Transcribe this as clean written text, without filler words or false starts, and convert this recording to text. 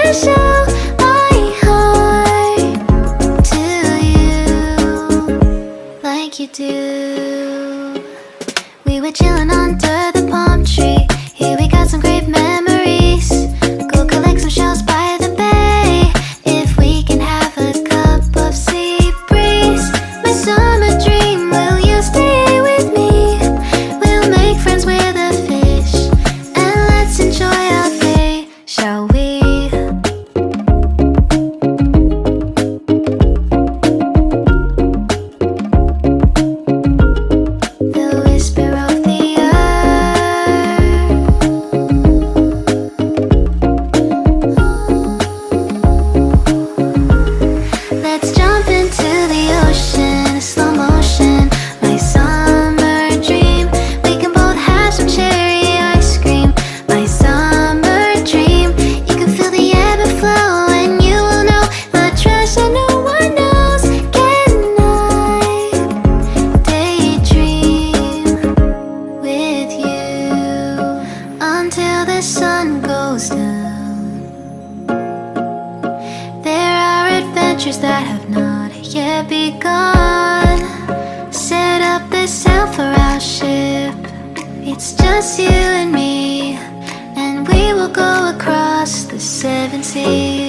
to show my heart to you like you do. We were chilling under the palm tree. Here we got some great memories. Go collect some shells by the bay. If we can have a cup of sea breeze. My summer dream, will you stay with me? We'll make friends with the fish, and let's enjoy our day, shall we? The whisper of the earth. Let's jump into the ocean, slow motion. My summer dream, we can both have some cherry ice cream. My summer dream, you can feel the ebb and flow, and you will know the treasure no one knows. Can I daydream with you until the sun goes down? There are adventures that have not yet begun. Set up the sail for our ship. It's just you and me, and we will go across the 7 seas.